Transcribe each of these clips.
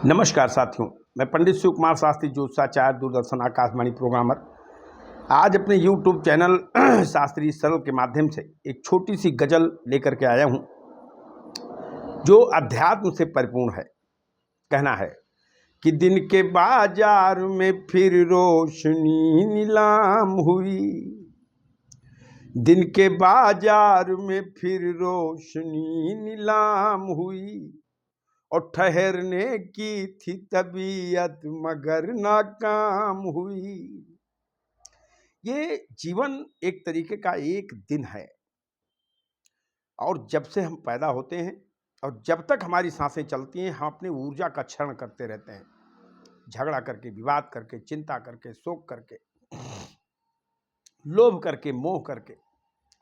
नमस्कार साथियों, मैं पंडित शिव कुमार शास्त्री ज्योतिषाचार्य, दूरदर्शन आकाशवाणी प्रोग्रामर। आज अपने YouTube चैनल शास्त्री सरल के माध्यम से एक छोटी सी गजल लेकर के आया हूँ जो अध्यात्म से परिपूर्ण है। कहना है कि दिन के बाजार में फिर रोशनी नीलाम हुई, दिन के बाजार में फिर रोशनी नीलाम हुई, और ठहरने की थी तबीयत मगर नाकाम हुई। ये जीवन एक तरीके का एक दिन है, और जब से हम पैदा होते हैं और जब तक हमारी सांसें चलती हैं, हम अपनी ऊर्जा का क्षरण करते रहते हैं। झगड़ा करके, विवाद करके, चिंता करके, शोक करके, लोभ करके, मोह करके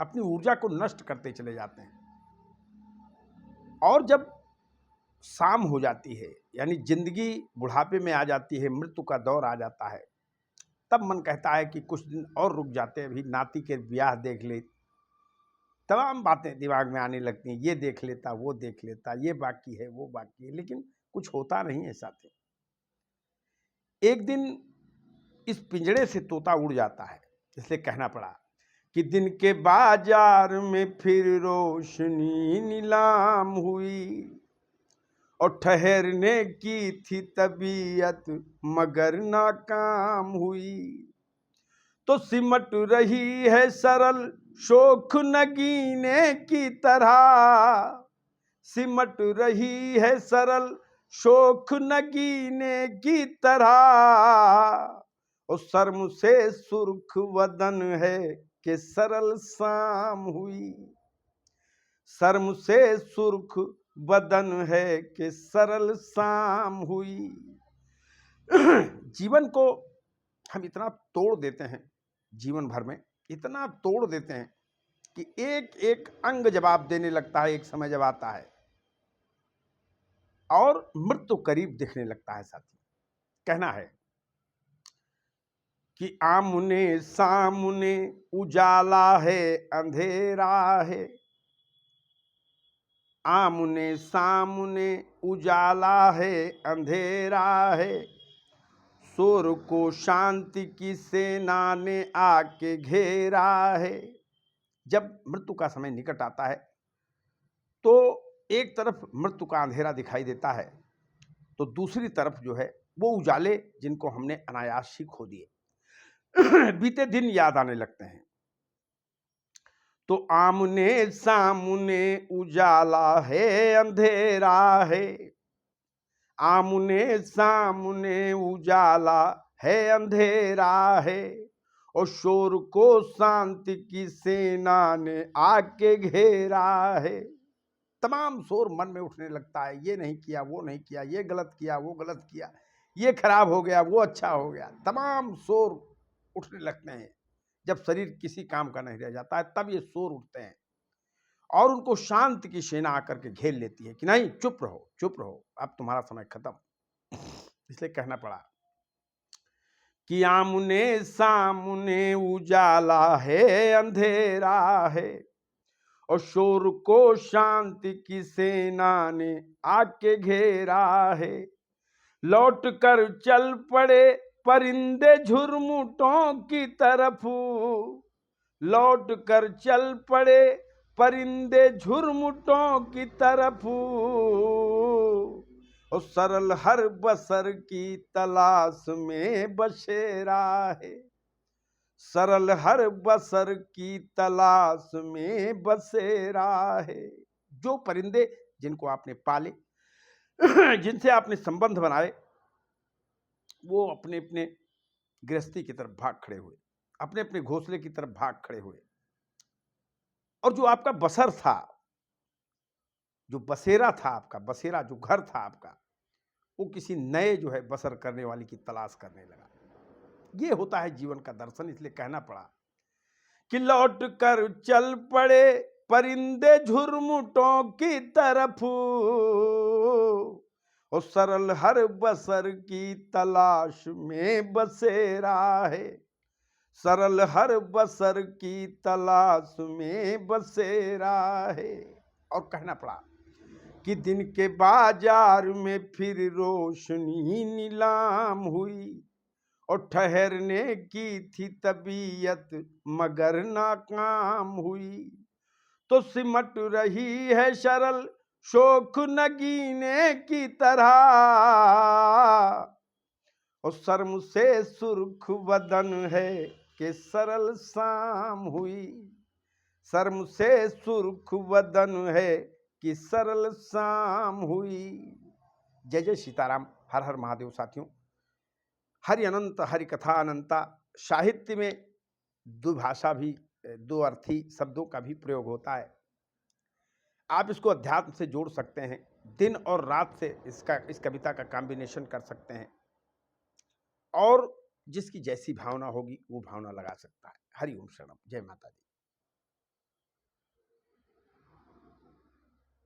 अपनी ऊर्जा को नष्ट करते चले जाते हैं। और जब शाम हो जाती है, यानी जिंदगी बुढ़ापे में आ जाती है, मृत्यु का दौर आ जाता है, तब मन कहता है कि कुछ दिन और रुक जाते हैं, अभी नाती के ब्याह देख ले। तमाम बातें दिमाग में आने लगती हैं, ये देख लेता, वो देख लेता, ये बाकी है, वो बाकी है, लेकिन कुछ होता नहीं है साथी। एक दिन इस पिंजड़े से तोता उड़ जाता है, इसलिए कहना पड़ा कि दिन के बाजार में फिर रोशनी नीलाम हुई, और ठहरने की थी तबीयत मगर नाकाम हुई। तो सिमट रही है सरल शोख नगीने की तरह, सिमट रही है सरल शोख नगीने की तरह, और शर्म से सुर्ख वदन है कि सरल शाम हुई, शर्म से सुर्ख बदन है कि सरल शाम हुई। जीवन को हम इतना तोड़ देते हैं, जीवन भर में इतना तोड़ देते हैं कि एक एक अंग जवाब देने लगता है एक समय जब आता है, और मृत्यु करीब दिखने लगता है साथी। कहना है कि आमने सामने उजाला है अंधेरा है, आमने सामने उजाला है अंधेरा है, शोर को शांति की सेना ने आके घेरा है। जब मृत्यु का समय निकट आता है तो एक तरफ मृत्यु का अंधेरा दिखाई देता है, तो दूसरी तरफ जो है वो उजाले जिनको हमने अनायास ही खो दिए बीते दिन याद आने लगते हैं। तो आमने सामने उजाला है अंधेरा है, आमने सामने उजाला है अंधेरा है, और शोर को शांति की सेना ने आके घेरा है। तमाम शोर मन में उठने लगता है, ये नहीं किया, वो नहीं किया, ये गलत किया, वो गलत किया, ये खराब हो गया, वो अच्छा हो गया। तमाम शोर उठने लगते हैं। जब शरीर किसी काम का नहीं रह जाता है तब ये शोर उठते हैं, और उनको शांति की सेना आकर के घेर लेती है कि नहीं, चुप रहो, चुप रहो, अब तुम्हारा समय खत्म। इसलिए कहना पड़ा कि आमने सामने उजाला है अंधेरा है, और शोर को शांति की सेना ने आके घेरा है। लौट कर चल पड़े परिंदे झुरमुटों की तरफ, लौट कर चल पड़े परिंदे झुरमुटों की तरफ, और सरल हर बसर की तलाश में बसेरा है, सरल हर बसर की तलाश में बसेरा है। जो परिंदे जिनको आपने पाले जिनसे आपने संबंध बनाए, वो अपने अपने गृहस्थी की तरफ भाग खड़े हुए, अपने अपने घोंसले की तरफ भाग खड़े हुए, और जो आपका बसर था, जो बसेरा था आपका, बसेरा जो घर था आपका, वो किसी नए जो है बसर करने वाली की तलाश करने लगा। ये होता है जीवन का दर्शन। इसलिए कहना पड़ा कि लौट कर चल पड़े परिंदे झुरमुटों की तरफ, और सरल हर बसर की तलाश में बसेरा है, सरल हर बसर की तलाश में बसेरा है। और कहना पड़ा कि दिन के बाजार में फिर रोशनी नीलाम हुई, और ठहरने की थी तबीयत मगर नाकाम हुई। तो सिमट रही है शरल शोख नगीने की तरह, और शर्म से सुर्ख बदन है कि सरल शाम हुई। शर्म से सुर्ख बदन है कि सरल शाम हुई। जय जय सीताराम, हर हर महादेव। साथियों, हरि अनंत हरि कथा अनंता साहित्य में दुभाषा भी, दो अर्थी शब्दों का भी प्रयोग होता है। आप इसको अध्यात्म से जोड़ सकते हैं, दिन और रात से इस कविता का कॉम्बिनेशन कर सकते हैं, और जिसकी जैसी भावना होगी वो भावना लगा सकता है। हरि ओम शरणम, जय माता दी।